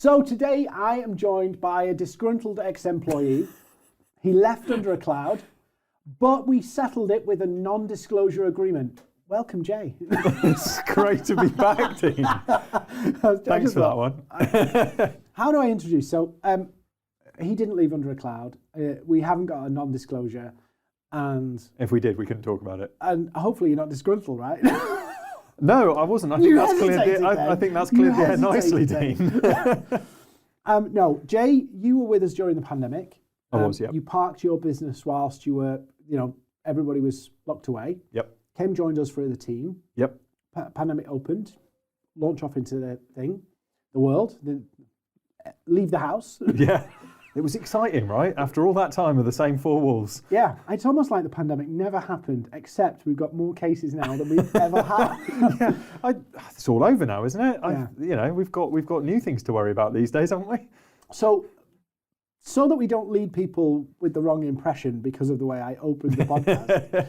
So today I am joined by a disgruntled ex-employee. He left under a cloud, but we settled it with a non-disclosure agreement. Welcome, Jay. It's great to be back, Dean. Thanks for that one. How do I introduce? So he didn't leave under a cloud. We haven't got a non-disclosure. And if we did, we couldn't talk about it. And hopefully you're not disgruntled, right? No, I wasn't. I think that's cleared the air nicely, Dean. No, Jay, you were with us during the pandemic. I was, yeah. You parked your business whilst you were, everybody was locked away. Yep. Came, joined us for the team. Yep. Pandemic opened, launch off into the world, then leave the house. Yeah. It was exciting, right? After all that time of the same four walls. Yeah, it's almost like the pandemic never happened, except we've got more cases now than we've ever had. Yeah, it's all over now, isn't it? Yeah. We've got new things to worry about these days, haven't we? So that we don't lead people with the wrong impression because of the way I opened the podcast,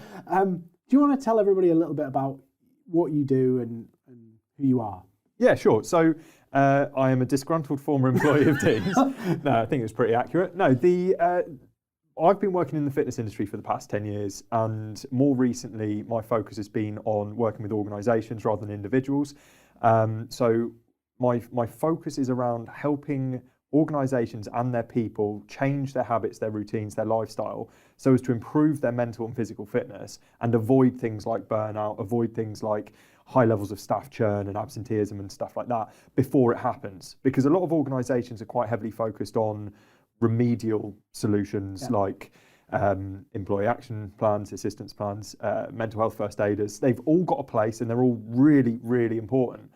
do you want to tell everybody a little bit about what you do and who you are? Yeah, sure. So I am a disgruntled former employee of Dean's. No, I think it's pretty accurate. No, I've been working in the fitness industry for the past 10 years, and more recently, my focus has been on working with organisations rather than individuals. So my focus is around helping organisations and their people change their habits, their routines, their lifestyle, so as to improve their mental and physical fitness and avoid things like burnout, avoid things like high levels of staff churn and absenteeism and stuff like that before it happens. Because a lot of organisations are quite heavily focused on remedial solutions like employee action plans, assistance plans, mental health first aiders. They've all got a place and they're all really, really important.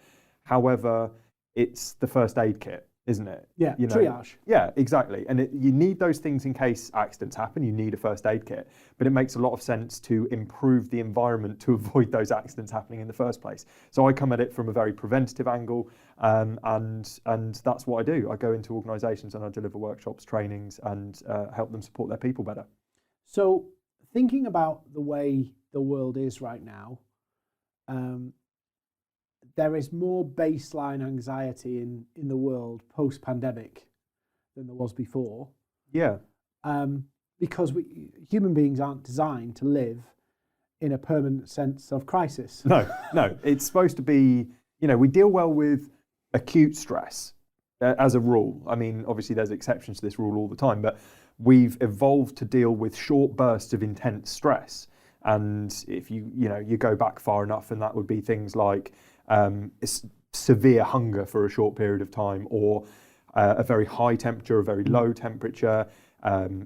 However, it's the first aid kit, isn't it? Yeah, triage. Yeah, exactly. And you need those things in case accidents happen. You need a first aid kit. But it makes a lot of sense to improve the environment to avoid those accidents happening in the first place. So I come at it from a very preventative angle, and that's what I do. I go into organisations and I deliver workshops, trainings, and help them support their people better. So thinking about the way the world is right now, there is more baseline anxiety in the world post-pandemic than there was before. Yeah. Because human beings aren't designed to live in a permanent sense of crisis. No. It's supposed to be, we deal well with acute stress as a rule. I mean, obviously there's exceptions to this rule all the time, but we've evolved to deal with short bursts of intense stress. And if you go back far enough, and that would be things like severe hunger for a short period of time, or a very high temperature, a very low temperature,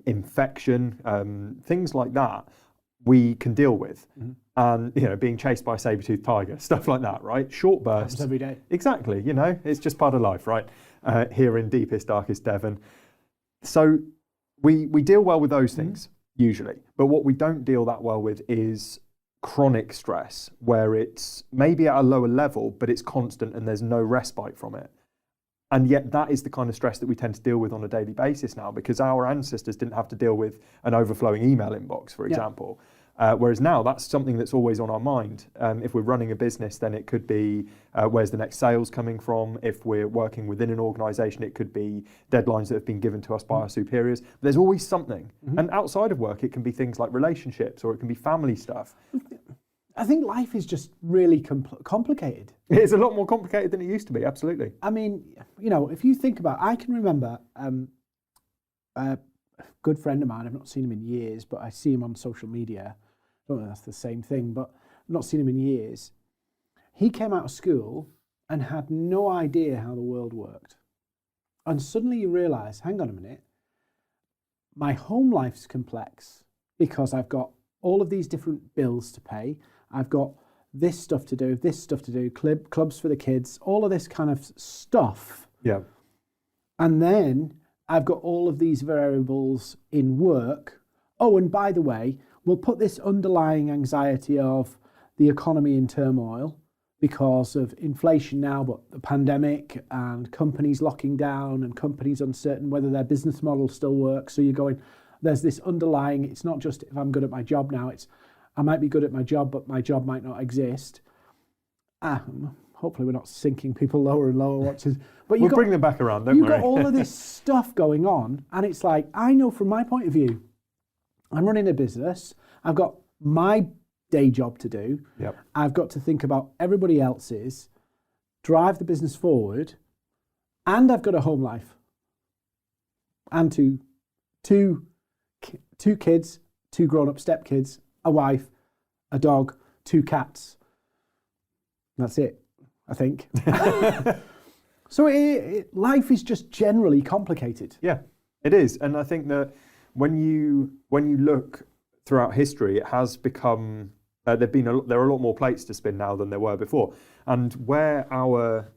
infection, things like that, we can deal with. Mm-hmm. And being chased by a saber-toothed tiger, stuff like that, right? Short bursts. Happens every day. Exactly. It's just part of life, right? Here in deepest, darkest Devon. So we deal well with those things usually, but what we don't deal that well with is chronic stress, where it's maybe at a lower level, but it's constant and there's no respite from it. And yet that is the kind of stress that we tend to deal with on a daily basis now, because our ancestors didn't have to deal with an overflowing email inbox, for example. Whereas now that's something that's always on our mind. If we're running a business, then it could be where's the next sales coming from? If we're working within an organisation, it could be deadlines that have been given to us by our superiors. But there's always something. Mm-hmm. And outside of work, it can be things like relationships, or it can be family stuff. I think life is just really complicated. It's a lot more complicated than it used to be, absolutely. I mean, if you think about, I can remember a good friend of mine, I've not seen him in years, but I see him on social media. I don't know if that's the same thing, but I've not seen him in years. He came out of school and had no idea how the world worked. And suddenly you realise, hang on a minute, my home life's complex because I've got all of these different bills to pay. I've got this stuff to do, clubs for the kids, all of this kind of stuff. Yeah. And then I've got all of these variables in work. Oh, and by the way, we'll put this underlying anxiety of the economy in turmoil because of inflation now, but the pandemic and companies locking down and companies uncertain whether their business model still works. So you're going, there's this underlying, it's not just if I'm good at my job now, it's I might be good at my job, but my job might not exist. hopefully we're not sinking people lower and lower watches. But We'll bring them back around, don't worry. worry. You've got all of this stuff going on, and it's like, I know from my point of view, I'm running a business, I've got my day job to do, Yep. I've got to think about everybody else's, drive the business forward, and I've got a home life. And two kids, 2 grown-up stepkids, a wife, a dog, 2 cats. That's it, I think. So life is just generally complicated. Yeah, it is. And I think that when you look throughout history, it has become, there are a lot more plates to spin now than there were before. And where our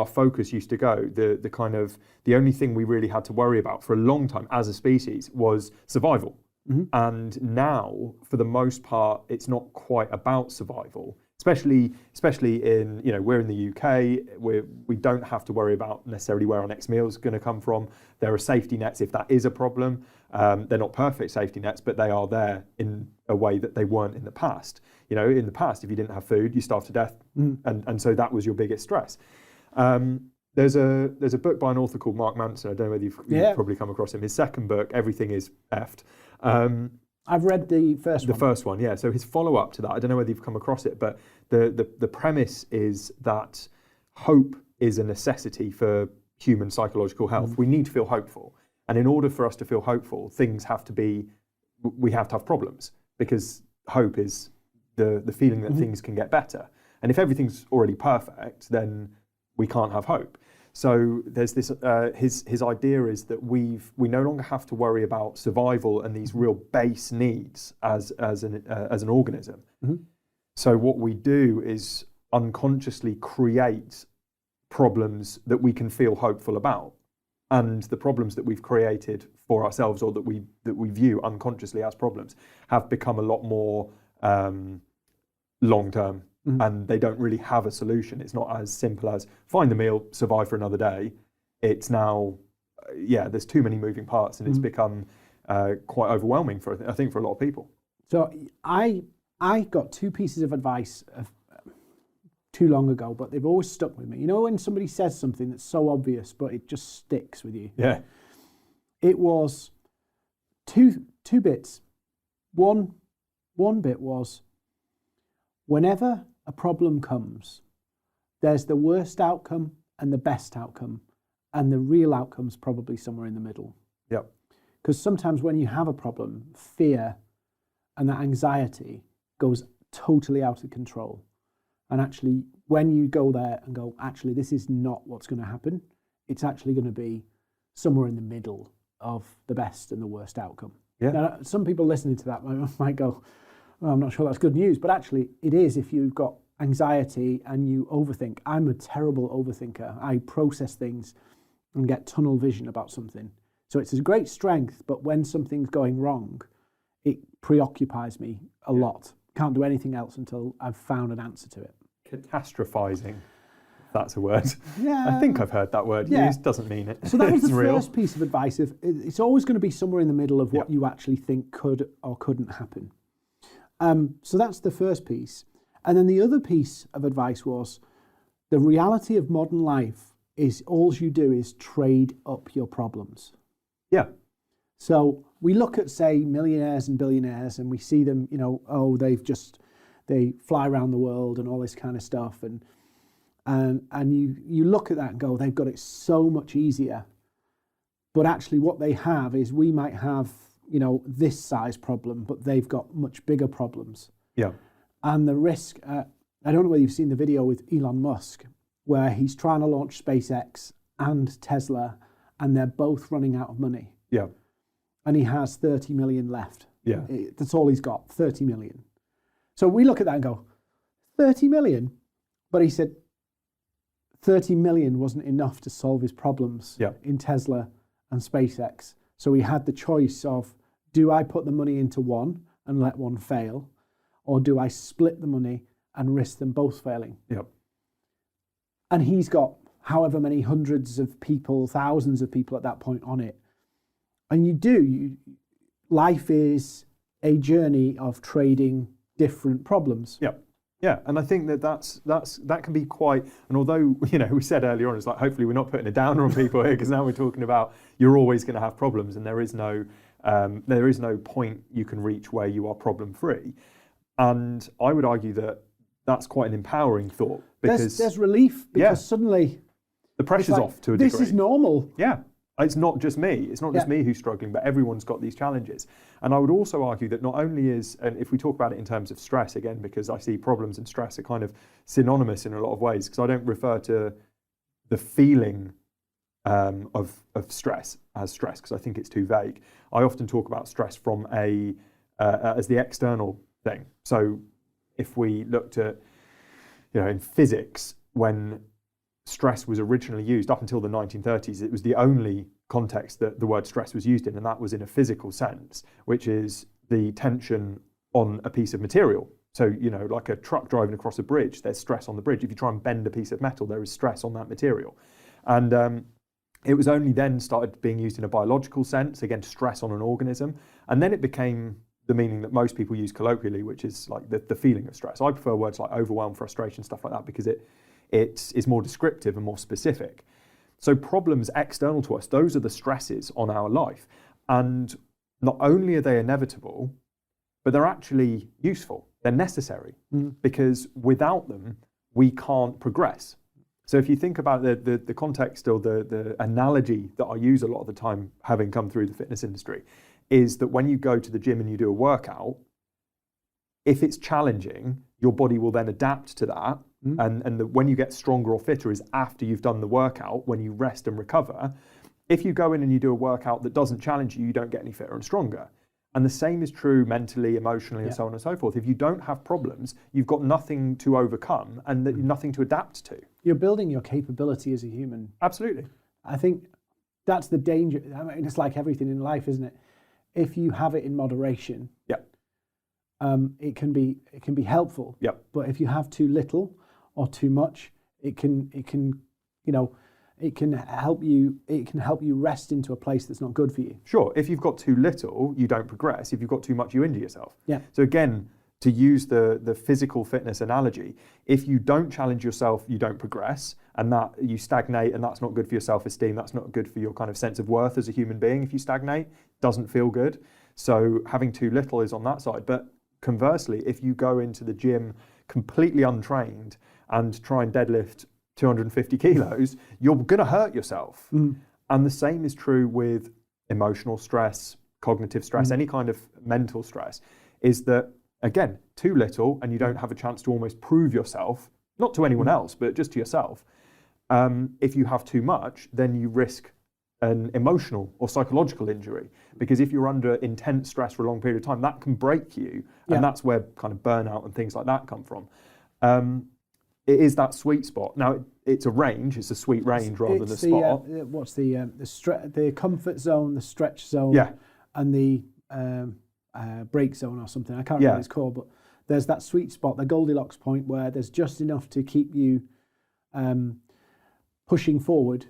focus used to go, the only thing we really had to worry about for a long time as a species was survival. Mm-hmm. And now, for the most part, it's not quite about survival. Especially in, we're in the UK, we don't have to worry about necessarily where our next meal is going to come from. There are safety nets if that is a problem. They're not perfect safety nets, but they are there in a way that they weren't in the past. In the past, if you didn't have food, you starved to death, and so that was your biggest stress. There's a book by an author called Mark Manson. I don't know whether you've probably come across him. His second book, Everything is Effed. I've read the first one. The first one, yeah. So his follow-up to that, I don't know whether you've come across it, but the premise is that hope is a necessity for human psychological health. We need to feel hopeful. And in order for us to feel hopeful, we have to have problems, because hope is the feeling that things can get better. And if everything's already perfect, then we can't have hope. So there's this. His idea is that we no longer have to worry about survival and these real base needs as an organism. Mm-hmm. So what we do is unconsciously create problems that we can feel hopeful about, and the problems that we've created for ourselves, or that we view unconsciously as problems, have become a lot more long term. Mm-hmm. And they don't really have a solution. It's not as simple as find the meal, survive for another day. It's now, there's too many moving parts, and it's become quite overwhelming for a lot of people. So I got 2 pieces of advice too long ago, but they've always stuck with me. When somebody says something that's so obvious, but it just sticks with you. Yeah. It was two bits. One bit was, whenever a problem comes, there's the worst outcome and the best outcome, and the real outcome's probably somewhere in the middle. Yep. Because sometimes when you have a problem, fear and that anxiety goes totally out of control. And actually, when you go there and go, actually, this is not what's going to happen, it's actually going to be somewhere in the middle of the best and the worst outcome. Yeah. Now, some people listening to that might go, well, I'm not sure that's good news, but actually it is if you've got anxiety and you overthink. I'm a terrible overthinker. I process things and get tunnel vision about something. So it's a great strength, but when something's going wrong, it preoccupies me a lot. Can't do anything else until I've found an answer to it. Catastrophizing, if that's a word. Yeah. I think I've heard that word used, doesn't mean it. So that was the real. First piece of advice. It's always going to be somewhere in the middle of what you actually think could or couldn't happen. So that's the first piece. And then the other piece of advice was, the reality of modern life is all you do is trade up your problems. Yeah. So we look at, say, millionaires and billionaires, and we see them, they fly around the world and all this kind of stuff. And you look at that and go, they've got it so much easier. But actually what they have is, we might have, this size problem, but they've got much bigger problems. Yeah. And the risk, I don't know whether you've seen the video with Elon Musk, where he's trying to launch SpaceX and Tesla, and they're both running out of money. Yeah. And he has 30 million left. Yeah. That's all he's got, 30 million. So we look at that and go, 30 million? But he said 30 million wasn't enough to solve his problems in Tesla and SpaceX. So he had the choice of, do I put the money into one and let one fail? Or do I split the money and risk them both failing? Yep. And he's got however many hundreds of people, thousands of people at that point on it. And life is a journey of trading different problems. Yep. Yeah, and I think that can be quite, and although, we said earlier on, it's like, hopefully we're not putting a downer on people here, because now we're talking about you're always going to have problems, and there is no point you can reach where you are problem free. And I would argue that that's quite an empowering thought, because there's relief, because suddenly the pressure's off to a degree. This is normal. Yeah. It's not just me. It's not just me who's struggling, but everyone's got these challenges. And I would also argue that not only and if we talk about it in terms of stress, again, because I see problems and stress are kind of synonymous in a lot of ways, because I don't refer to the feeling of stress as stress, because I think it's too vague. I often talk about stress from as the external thing. So if we looked at, in physics, when stress was originally used up until the 1930s, it was the only context that the word stress was used in, and that was in a physical sense, which is the tension on a piece of material. So, like a truck driving across a bridge, there's stress on the bridge. If you try and bend a piece of metal, there is stress on that material. And it was only then started being used in a biological sense, again, stress on an organism. And then it became the meaning that most people use colloquially, which is like the feeling of stress. I prefer words like overwhelm, frustration, stuff like that, because it is more descriptive and more specific. So problems external to us, those are the stresses on our life. And not only are they inevitable, but they're actually useful. They're necessary, because without them, we can't progress. So if you think about the context, or the analogy that I use a lot of the time, having come through the fitness industry, is that when you go to the gym and you do a workout, if it's challenging, your body will then adapt to that. And when you get stronger or fitter is after you've done the workout, when you rest and recover. If you go in and you do a workout that doesn't challenge you, you don't get any fitter and stronger. And the same is true mentally, emotionally, and so on and so forth. If you don't have problems, you've got nothing to overcome and nothing to adapt to. You're building your capability as a human. Absolutely. I think that's the danger. I mean, it's like everything in life, isn't it? If you have it in moderation, it can be helpful. But if you have too little or too much, it can help you rest into a place that's not good for you. Sure. If you've got too little, you don't progress. If you've got too much, you injure yourself. Yeah. So again, to use the physical fitness analogy, if you don't challenge yourself, you don't progress, and that you stagnate, and that's not good for your self-esteem. That's not good for your kind of sense of worth as a human being. If you stagnate, doesn't feel good. So having too little is on that side. But conversely, if you go into the gym completely untrained and try and deadlift 250 kilos, you're going to hurt yourself. And the same is true with emotional stress, cognitive stress, any kind of mental stress, is that, again, too little and you don't have a chance to almost prove yourself, not to anyone else, but just to yourself. If you have too much, then you risk an emotional or psychological injury, because if you're under intense stress for a long period of time, that can break you. And that's where kind of burnout and things like that come from. It is that sweet spot. Now, it's a range. It's a sweet range rather than a spot. What's the comfort zone, the stretch zone, and the break zone or something. I can't remember what it's called, but there's that sweet spot, the Goldilocks point, where there's just enough to keep you pushing forward,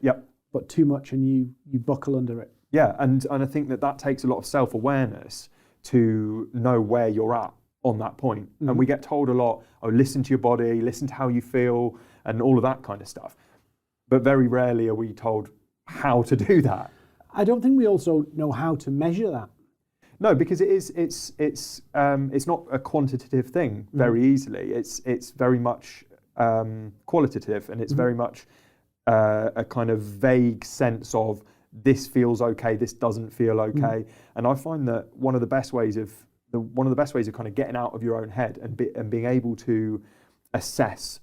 but too much and you buckle under it. Yeah, and I think that takes a lot of self-awareness to know where you're at on that point. And we get told a lot, listen to your body, listen to how you feel, and all of that kind of stuff. But very rarely are we told how to do that. I don't think we also know how to measure that. No, because it's not a quantitative thing very easily. It's very much qualitative, and it's very much a kind of vague sense of this feels okay, this doesn't feel okay. And I find that one of the best ways of kind of getting out of your own head and being able to assess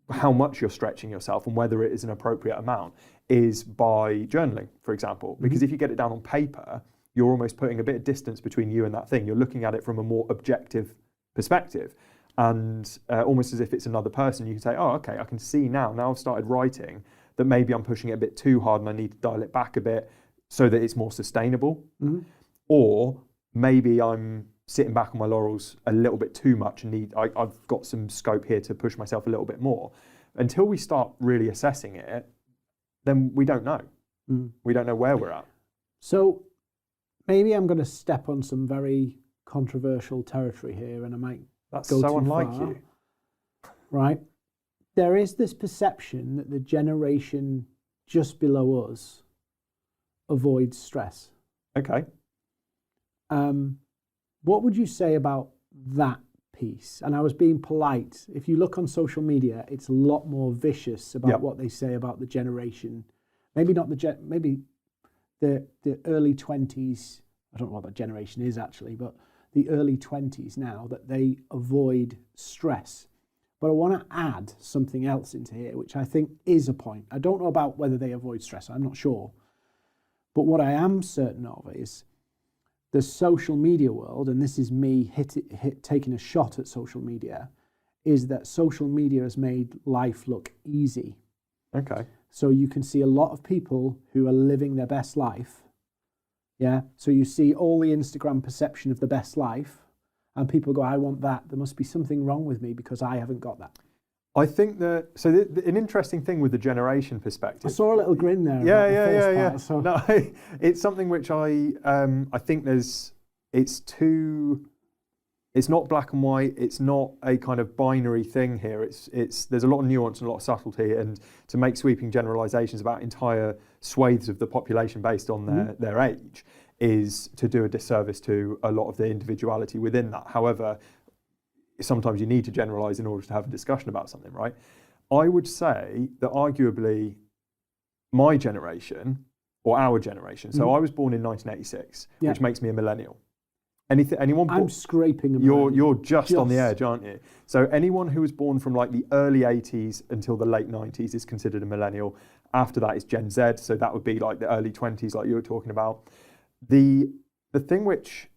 how much you're stretching yourself and whether it is an appropriate amount is by journaling, for example. Because if you get it down on paper, you're almost putting a bit of distance between you and that thing. You're looking at it from a more objective perspective, and almost as if it's another person. You can say, oh, okay, I can see now I've started writing, that maybe I'm pushing it a bit too hard and I need to dial it back a bit so that it's more sustainable. Or maybe I'm sitting back on my laurels a little bit too much and I've got some scope here to push myself a little bit more. Until we start really assessing it, then we don't know. We don't know where we're at. So maybe I'm going to step on some very controversial territory here, and I might That's go so too unlike far. you. right, there is this perception that the generation just below us avoids stress. Okay. What would you say about that piece? And I was being polite. If you look on social media, it's a lot more vicious about what they say about the generation. Maybe not maybe the early 20s. I don't know what that generation is actually, but the early 20s now, that they avoid stress. But I want to add something else into here, which I think is a point. I don't know about whether they avoid stress. I'm not sure. But what I am certain of is the social media world, and this is me taking a shot at social media, is that social media has made life look easy. Okay. So you can see a lot of people who are living their best life. Yeah. So you see all the Instagram perception of the best life, and people go, I want that. There must be something wrong with me because I haven't got that. I think that, so an interesting thing with the generation perspective. I saw a little grin there. Yeah. So. No, it's something which I think it's not black and white. It's not a kind of binary thing here. There's a lot of nuance and a lot of subtlety, and to make sweeping generalizations about entire swathes of the population based on their age is to do a disservice to a lot of the individuality within that. However, sometimes you need to generalize in order to have a discussion about something, right? I would say that arguably my generation, or our generation, so I was born in 1986, which makes me a millennial. Anyone? I'm scraping a millennial. You're just on the edge, aren't you? So anyone who was born from like the early 80s until the late 90s is considered a millennial. After that is Gen Z, so that would be like the early 20s, like you were talking about. The thing which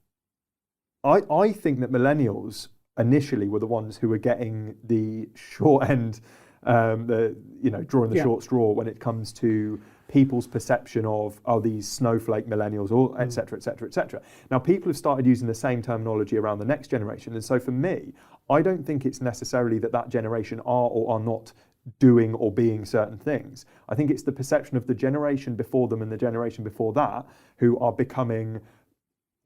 I think that millennials initially were the ones who were getting the short end, drawing the short straw when it comes to people's perception of these snowflake millennials, or et cetera, et cetera, et cetera. Now, people have started using the same terminology around the next generation. And so for me, I don't think it's necessarily that generation are or are not doing or being certain things. I think it's the perception of the generation before them and the generation before that who are becoming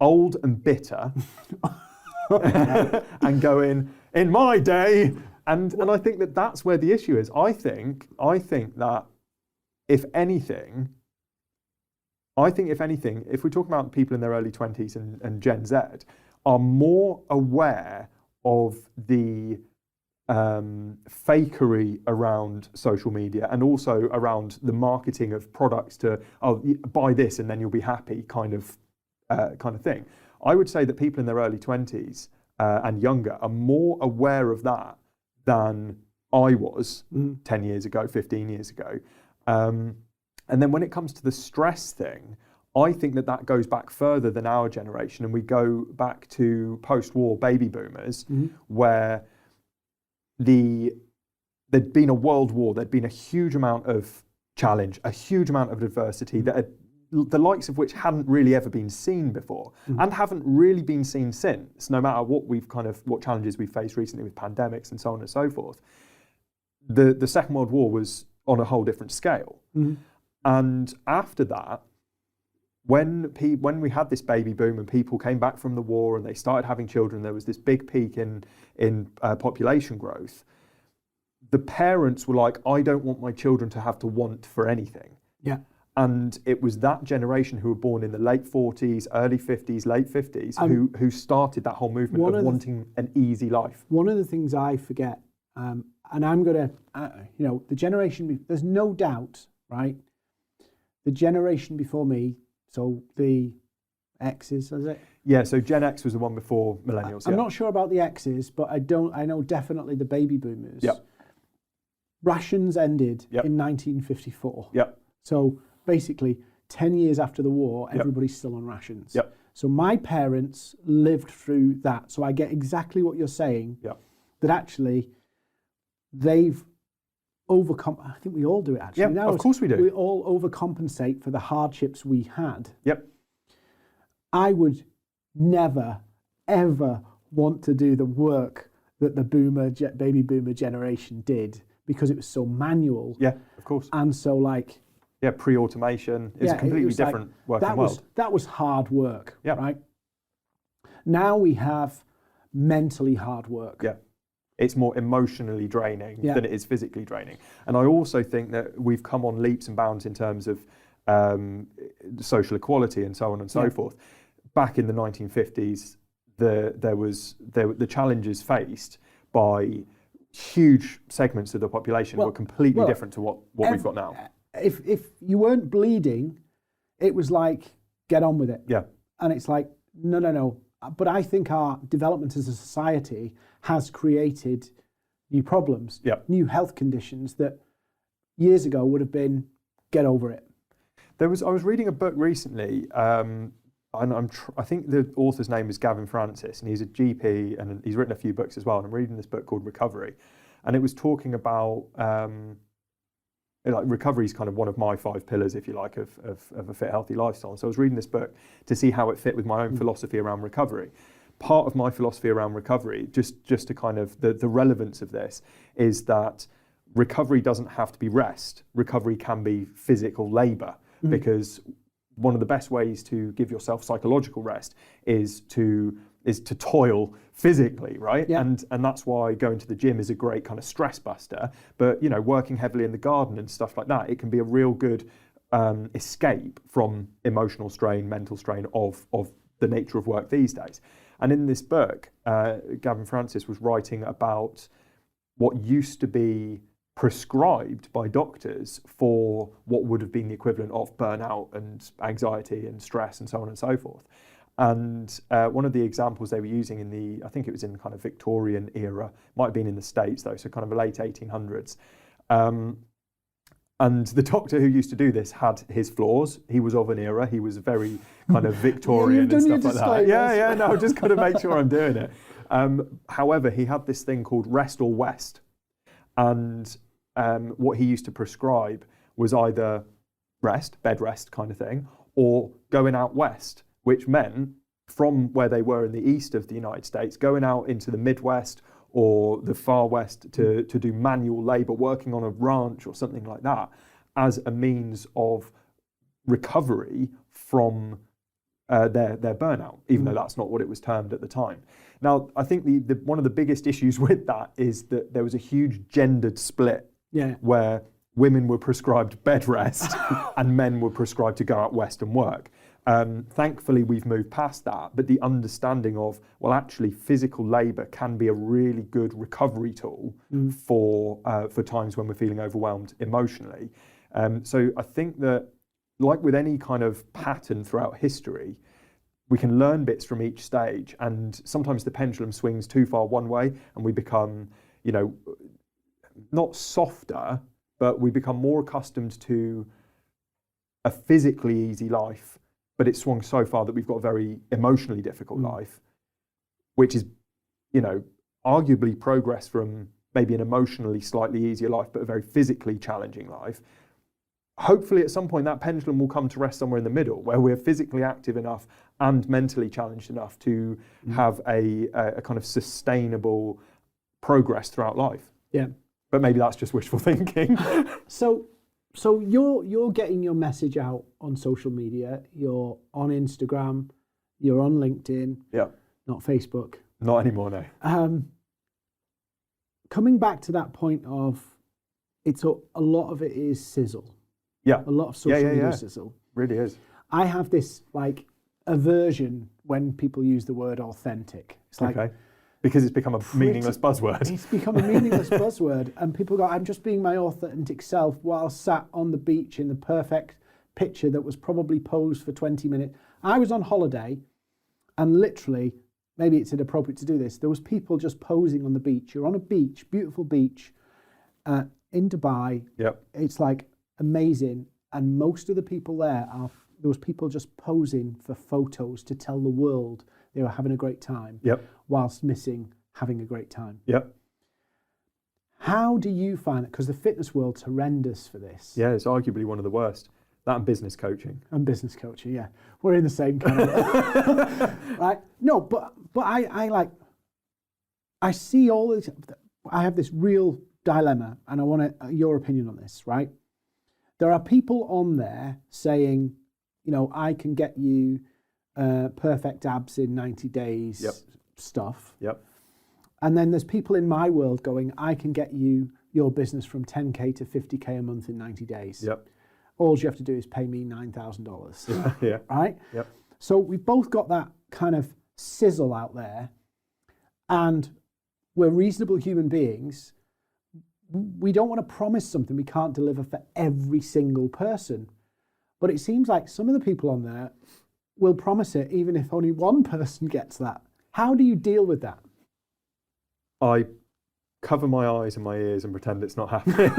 old and bitter and going, in my day, and I think that that's where the issue is. I think that if anything, if we talk about people in their early 20s and Gen Z, are more aware of the fakery around social media and also around the marketing of products to buy this and then you'll be happy kind of thing. I would say that people in their early 20s and younger are more aware of that than I was 10 years ago, 15 years ago. And then when it comes to the stress thing, I think that goes back further than our generation, and we go back to post-war baby boomers, where there'd been a world war, there'd been a huge amount of challenge, a huge amount of adversity the likes of which hadn't really ever been seen before and haven't really been seen since, no matter what challenges we've faced recently with pandemics and so on and so forth. The Second World War was on a whole different scale. And after that, when we had this baby boom and people came back from the war and they started having children, there was this big peak in population growth. The parents were like, I don't want my children to have to want for anything. Yeah. And it was that generation who were born in the late 40s, early 50s, late 50s who started that whole movement of wanting an easy life. One of the things I forget, and I'm going to, the generation, there's no doubt, right? The generation before me, so the X's, is it? Yeah, so Gen X was the one before millennials. I'm not sure about the X's, but I know definitely the baby boomers. Yep. Rations ended in 1954. Yep. So basically 10 years after the war, everybody's still on rations. Yep. So my parents lived through that. So I get exactly what you're saying, that actually they've overcome. I think we all do it actually. Yeah, of course we do. We all overcompensate for the hardships we had. Yep. I would never, ever want to do the work that the baby boomer generation did because it was so manual. Yeah, of course. And so pre-automation is a completely different working world. That was hard work, right? Now we have mentally hard work. Yeah. It's more emotionally draining Yeah. than it is physically draining. And I also think that we've come on leaps and bounds in terms of social equality and so on and so forth. Back in the 1950s, the challenges faced by huge segments of the population were completely different to what we've got now. If you weren't bleeding, it was like, get on with it. Yeah. And it's like, no. But I think our development as a society has created new problems, new health conditions that years ago would have been, get over it. I was reading a book recently, and I think the author's name is Gavin Francis, and he's a GP, and he's written a few books as well. And I'm reading this book called Recovery, and it was talking about like recovery is kind of one of my 5 pillars, if you like, of a fit, healthy lifestyle. So I was reading this book to see how it fit with my own philosophy around recovery. Part of my philosophy around recovery, just to kind of the relevance of this, is that recovery doesn't have to be rest. Recovery can be physical labour, because one of the best ways to give yourself psychological rest is to toil physically, right? Yeah. And that's why going to the gym is a great kind of stress buster. But working heavily in the garden and stuff like that, it can be a real good escape from emotional strain, mental strain of the nature of work these days. And in this book, Gavin Francis was writing about what used to be prescribed by doctors for what would have been the equivalent of burnout and anxiety and stress and so on and so forth. And one of the examples they were using I think it was in the kind of Victorian era, might have been in the States though, so kind of the late 1800s. And the doctor who used to do this had his flaws. He was of an era. He was very kind of Victorian and stuff like that. Yeah, no, just got to make sure I'm doing it. However, he had this thing called rest or west. And what he used to prescribe was either rest, bed rest kind of thing, or going out west, which meant from where they were in the east of the United States, going out into the Midwest or the far west to do manual labour, working on a ranch or something like that, as a means of recovery from their burnout, even though that's not what it was termed at the time. Now, I think the one of the biggest issues with that is that there was a huge gendered split where women were prescribed bed rest and men were prescribed to go out west and work. Thankfully, we've moved past that, but the understanding of, well, actually physical labour can be a really good recovery tool for times when we're feeling overwhelmed emotionally. So I think that, like with any kind of pattern throughout history, we can learn bits from each stage, and sometimes the pendulum swings too far one way and we become, not softer, but we become more accustomed to a physically easy life, but it's swung so far that we've got a very emotionally difficult life, which is, arguably progress from maybe an emotionally slightly easier life, but a very physically challenging life. Hopefully at some point that pendulum will come to rest somewhere in the middle, where we're physically active enough and mentally challenged enough to have a kind of sustainable progress throughout life. Yeah. But maybe that's just wishful thinking. So you're getting your message out on social media. You're on Instagram. You're on LinkedIn. Yeah. Not Facebook. Not anymore, no. Coming back to that point of, a lot of it is sizzle. Yeah. A lot of social media is sizzle. Really is. I have this aversion when people use the word authentic. It's like, okay. Because it's become a meaningless buzzword. It's become a meaningless buzzword, and people go, I'm just being my authentic self while sat on the beach in the perfect picture that was probably posed for 20 minutes. I was on holiday, and literally, maybe it's inappropriate to do this, there was people just posing on the beach. You're on a beach, beautiful beach, in Dubai. Yep. It's like amazing, and most of the people there was people just posing for photos to tell the world they were having a great time. Yep. Whilst missing having a great time. Yep. How do you find it? Because the fitness world's horrendous for this. Yeah, it's arguably one of the worst. That and business coaching. And business coaching, yeah. We're in the same kind of... right? No, but I see all this... I have this real dilemma, and I want your opinion on this, right? There are people on there saying, I can get you perfect abs in 90 days stuff. Yep. And then there's people in my world going, I can get you your business from 10K to 50K a month in 90 days. Yep. All you have to do is pay me $9,000. Yeah. Right? Yep. So we've both got that kind of sizzle out there, and we're reasonable human beings. We don't want to promise something we can't deliver for every single person. But it seems like some of the people on there will promise it even if only one person gets that. How do you deal with that? I cover my eyes and my ears and pretend it's not happening.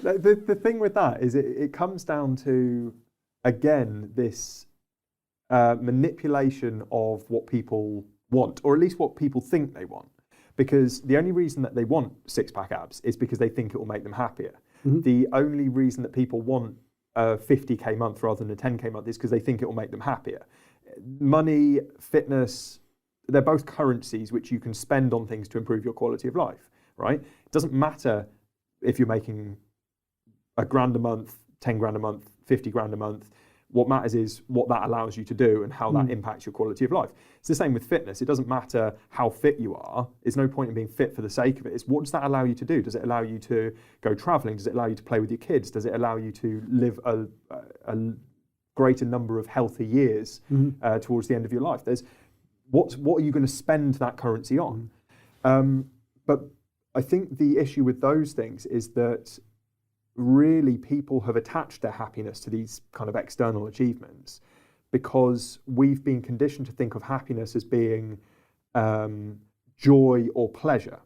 The thing with that is it comes down to, again, this manipulation of what people want, or at least what people think they want. Because the only reason that they want six-pack abs is because they think it will make them happier. Mm-hmm. The only reason that people want a 50K month rather than a 10K month is because they think it will make them happier. Money, fitness, they're both currencies which you can spend on things to improve your quality of life, right? It doesn't matter if you're making $1,000 a month, 10 grand a month, 50 grand a month. What matters is what that allows you to do and how that impacts your quality of life. It's the same with fitness. It doesn't matter how fit you are. There's no point in being fit for the sake of it. It's what does that allow you to do? Does it allow you to go traveling? Does it allow you to play with your kids? Does it allow you to live a greater number of healthy years towards the end of your life? There's what are you going to spend that currency on? But I think the issue with those things is that really people have attached their happiness to these kind of external achievements because we've been conditioned to think of happiness as being joy or pleasure.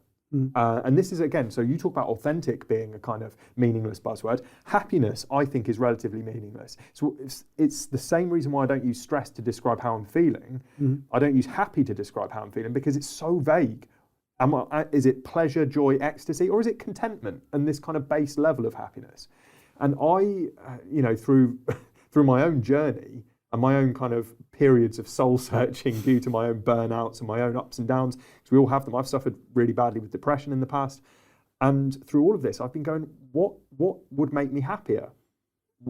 And this is, again, so you talk about authentic being a kind of meaningless buzzword. Happiness, I think, is relatively meaningless. So it's the same reason why I don't use stress to describe how I'm feeling. I don't use happy to describe how I'm feeling because it's so vague. Is it pleasure, joy, ecstasy, or is it contentment and this kind of base level of happiness? And I, through my own journey and my own kind of periods of soul searching due to my own burnouts and my own ups and downs, because we all have them. I've suffered really badly with depression in the past. And through all of this, I've been going, what would make me happier?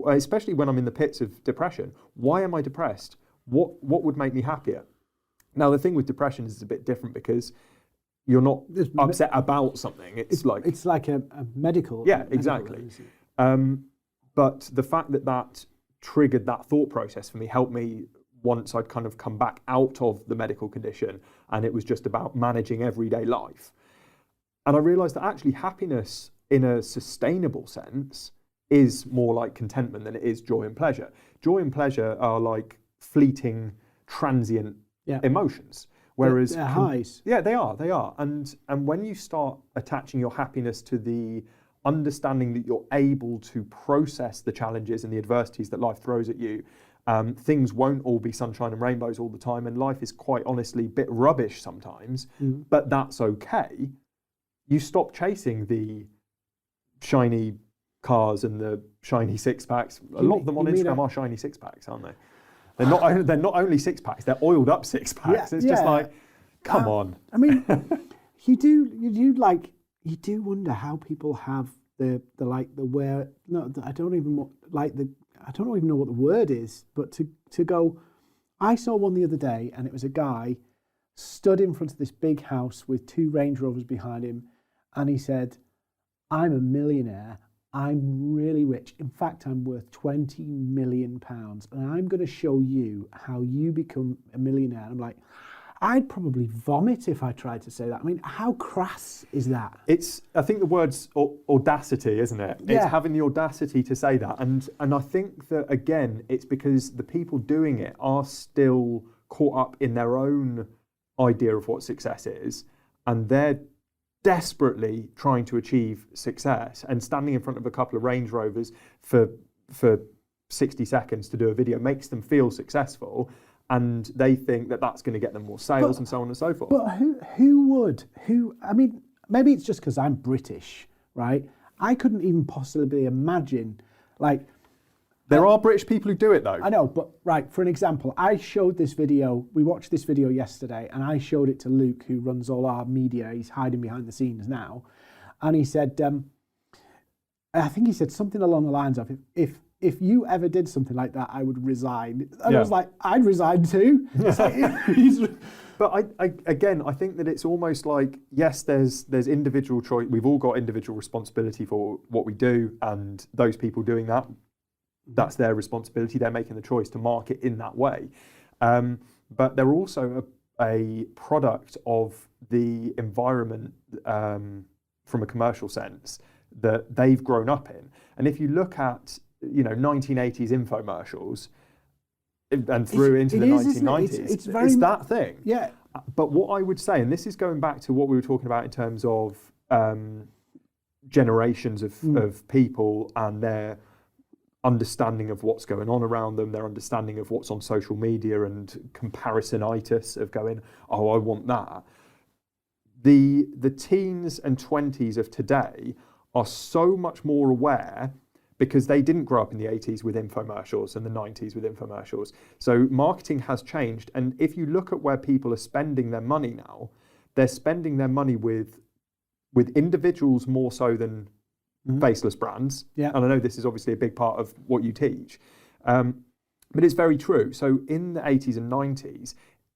Especially when I'm in the pits of depression. Why am I depressed? What would make me happier? Now, the thing with depression is it's a bit different because you're not upset about something. It's like a medical. Yeah, exactly. But the fact that triggered that thought process for me helped me once I'd kind of come back out of the medical condition and it was just about managing everyday life. And I realized that actually happiness in a sustainable sense is more like contentment than it is joy and pleasure. Joy and pleasure are like fleeting, transient emotions. Whereas they're highs. Yeah, they are. And when you start attaching your happiness to the understanding that you're able to process the challenges and the adversities that life throws at you, things won't all be sunshine and rainbows all the time, and life is quite honestly a bit rubbish sometimes, but that's okay. You stop chasing the shiny cars and the shiny six-packs. A lot of them on Instagram are shiny six-packs, aren't they? They're not only six-packs, they're oiled up six-packs. It's just like, come on. I mean, you do wonder how people have I don't even know what the word is, but to go, I saw one the other day and it was a guy stood in front of this big house with 2 Range Rovers behind him and he said, I'm a millionaire. I'm really rich. In fact, I'm worth £20 million and I'm going to show you how you become a millionaire. I'm like, I'd probably vomit if I tried to say that. I mean, how crass is that? I think the word's audacity, isn't it? Yeah. It's having the audacity to say that. And I think that, again, it's because the people doing it are still caught up in their own idea of what success is. And they're desperately trying to achieve success, and standing in front of a couple of Range Rovers for 60 seconds to do a video makes them feel successful, and they think that that's going to get them more sales and so on and so forth. But I mean, maybe it's just because I'm British, right? I couldn't even possibly imagine, like... There are British people who do it though. I know, but right, for an example, we watched this video yesterday and I showed it to Luke, who runs all our media. He's hiding behind the scenes now. And he said, I think he said something along the lines of, if you ever did something like that, I would resign. And I was like, I'd resign too. It's like, But again, I think that it's almost like, yes, there's individual choice. We've all got individual responsibility for what we do, and those people doing that, that's their responsibility. They're making the choice to market in that way. But they're also a product of the environment from a commercial sense that they've grown up in. And if you look at 1980s infomercials and through into the 1990s, it's that thing. Yeah. But what I would say, and this is going back to what we were talking about in terms of generations of people and their understanding of what's going on around them, their understanding of what's on social media and comparisonitis of going, oh, I want that. The teens and 20s of today are so much more aware because they didn't grow up in the 80s with infomercials and the 90s with infomercials. So marketing has changed. And if you look at where people are spending their money now, they're spending their money with individuals more so than faceless brands. Yeah. And I know this is obviously a big part of what you teach, but it's very true. So in the 80s and 90s,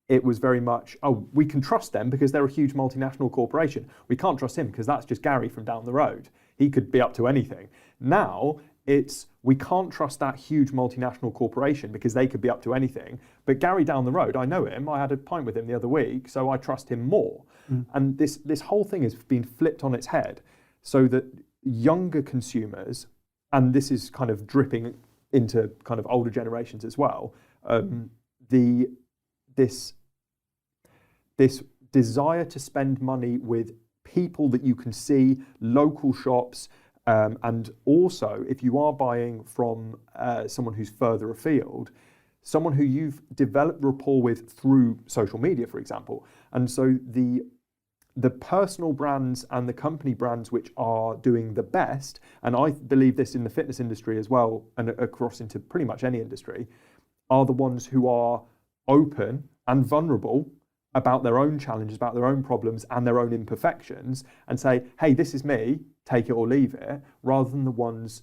it was very much, oh, we can trust them because they're a huge multinational corporation. We can't trust him because that's just Gary from down the road. He could be up to anything. Now it's, we can't trust that huge multinational corporation because they could be up to anything. But Gary down the road, I know him. I had a pint with him the other week, so I trust him more. And this whole thing has been flipped on its head so that younger consumers, and this is kind of dripping into kind of older generations as well, this desire to spend money with people that you can see, local shops, and also if you are buying from someone who's further afield, someone who you've developed rapport with through social media, for example. And so the personal brands and the company brands which are doing the best, and I believe this in the fitness industry as well, and across into pretty much any industry, are the ones who are open and vulnerable about their own challenges, about their own problems and their own imperfections, and say, hey, this is me, take it or leave it, rather than the ones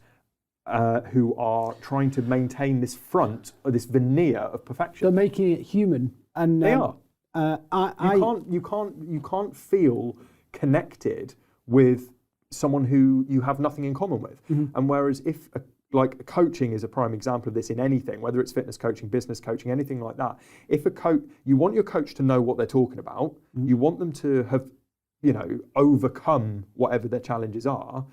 who are trying to maintain this front or this veneer of perfection. They're making it human, and they are. You can't feel connected with someone who you have nothing in common with. And whereas if like coaching is a prime example of this in anything, whether it's fitness coaching, business coaching, anything like that. If a coach, you want your coach to know what they're talking about, you want them to have, overcome whatever their challenges are,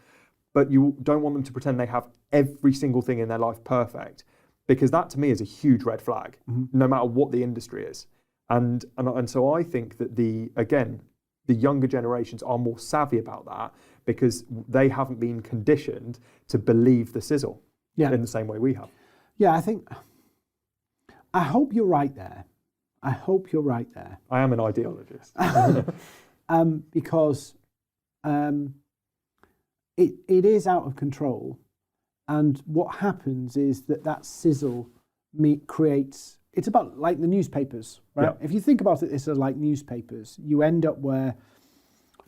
but you don't want them to pretend they have every single thing in their life perfect, because that to me is a huge red flag, no matter what the industry is. And so I think that the younger generations are more savvy about that because they haven't been conditioned to believe the sizzle in the same way we have. Yeah, I hope you're right there. I am an ideologist. Because it is out of control. And what happens is that sizzle creates, it's about like the newspapers, right? Yeah. If you think about it, it's like newspapers. You end up where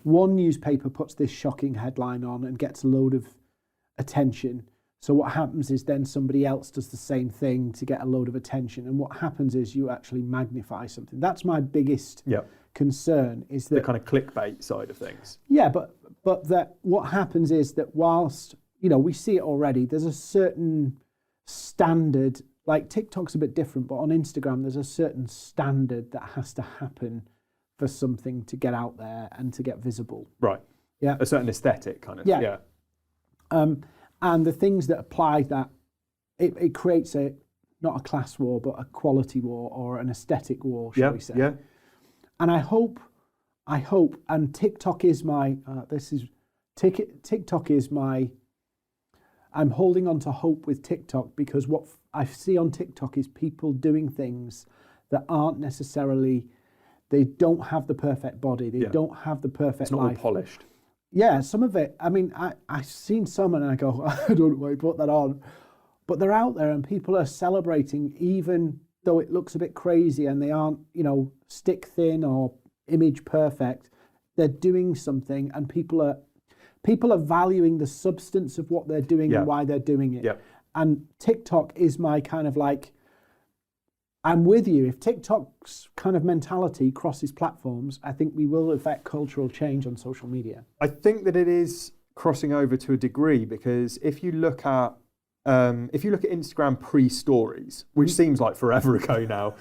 one newspaper puts this shocking headline on and gets a load of attention. So what happens is then somebody else does the same thing to get a load of attention. And what happens is you actually magnify something. That's my biggest concern, is that the kind of clickbait side of things. Yeah, but that what happens is that whilst, we see it already, there's a certain standard, like TikTok's a bit different, but on Instagram, there's a certain standard that has to happen for something to get out there and to get visible. Right. Yeah. A certain aesthetic kind of. Yeah. And the things that apply that, it creates not a class war, but a quality war or an aesthetic war, shall we say. Yeah. And I hope, and TikTok is I'm holding on to hope with TikTok, because what I see on TikTok is people doing things that aren't necessarily, they don't have the perfect body, they don't have the perfect life. It's not all polished. Yeah, some of it, I've seen some and I go, I don't know why you put that on. But they're out there and people are celebrating, even though it looks a bit crazy and they aren't, stick thin or image perfect. They're doing something, and people are valuing the substance of what they're doing and why they're doing it. Yeah. And TikTok is my kind of like, I'm with you. If TikTok's kind of mentality crosses platforms, I think we will affect cultural change on social media. I think that it is crossing over to a degree, because if you look at Instagram pre-stories, which seems like forever ago now,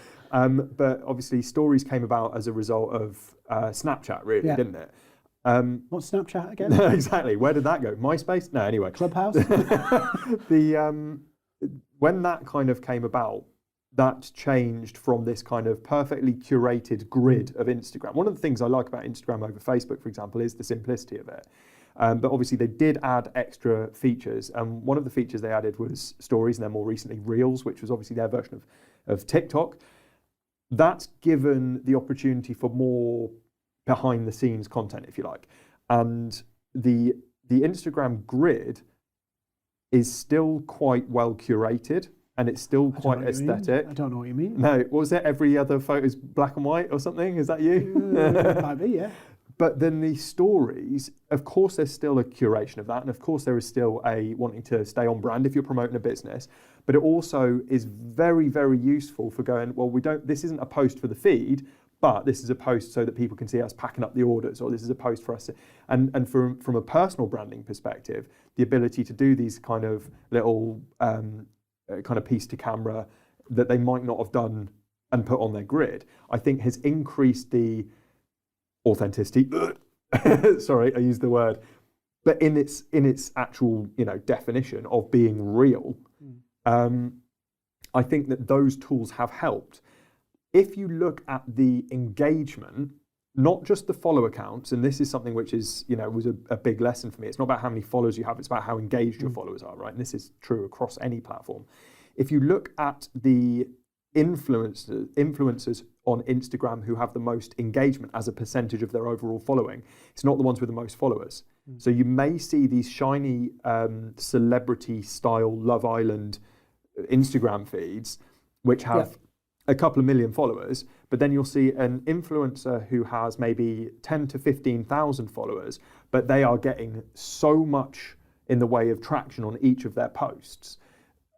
but obviously stories came about as a result of Snapchat, really, didn't it? What's Snapchat again? Exactly. Where did that go? MySpace? No, anyway. Clubhouse? When that kind of came about, that changed from this kind of perfectly curated grid of Instagram. One of the things I like about Instagram over Facebook, for example, is the simplicity of it. But obviously they did add extra features. And one of the features they added was stories, and then more recently Reels, which was obviously their version of TikTok. That's given the opportunity for more behind the scenes content, if you like. And the Instagram grid is still quite well curated, and it's still quite aesthetic. I don't know what you mean. No, what was it? Every other photo is black and white or something? Is that you? Might be, yeah. But then the stories, of course, there's still a curation of that. And of course, there is still a wanting to stay on brand if you're promoting a business. But it also is very, very useful for going, well, this isn't a post for the feed, but this is a post so that people can see us packing up the orders, or this is a post for us. And from a personal branding perspective, the ability to do these kind of little kind of piece to camera that they might not have done and put on their grid, I think has increased the authenticity. Sorry, I used the word, but in its actual definition of being real, I think that those tools have helped. If you look at the engagement, not just the follow accounts, and this is something which is was a big lesson for me. It's not about how many followers you have; it's about how engaged your followers are, right? And this is true across any platform. If you look at the influencers on Instagram who have the most engagement as a percentage of their overall following, it's not the ones with the most followers. So you may see these shiny celebrity style Love Island Instagram feeds which have a couple of million followers, but then you'll see an influencer who has maybe 10 to 15,000 followers, but they are getting so much in the way of traction on each of their posts,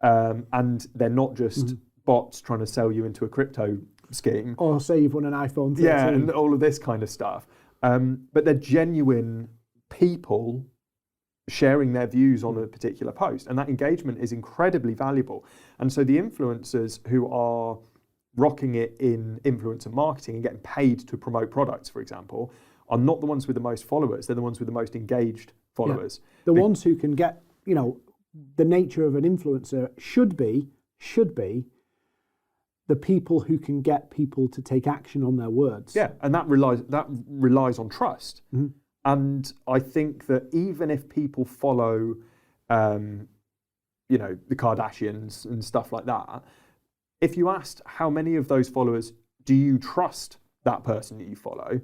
and they're not just bots trying to sell you into a crypto scheme, or say you've won an iPhone 13. Yeah, and all of this kind of stuff. But they're genuine people sharing their views on a particular post, and that engagement is incredibly valuable. And so the influencers who are rocking it in influencer marketing and getting paid to promote products, for example, are not the ones with the most followers. They're the ones with the most engaged followers. The ones who can get, the nature of an influencer should be the people who can get people to take action on their words. Yeah, and that relies on trust. And I think that even if people follow, the Kardashians and stuff like that, if you asked how many of those followers do you trust that person that you follow,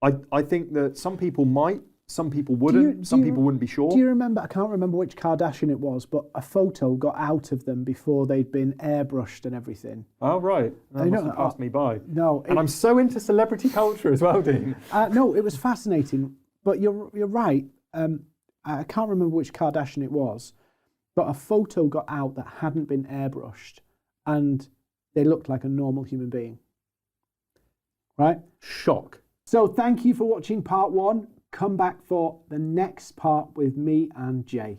I think that some people might, some people wouldn't, some people wouldn't be sure. Do you remember, I can't remember which Kardashian it was, but a photo got out of them before they'd been airbrushed and everything. Oh, right. That must have passed me by. No. And I'm so into celebrity culture as well, Dean. No, it was fascinating, but you're right. I can't remember which Kardashian it was, but a photo got out that hadn't been airbrushed, and they looked like a normal human being. Right? Shock. So thank you for watching part 1. Come back for the next part with me and Jay.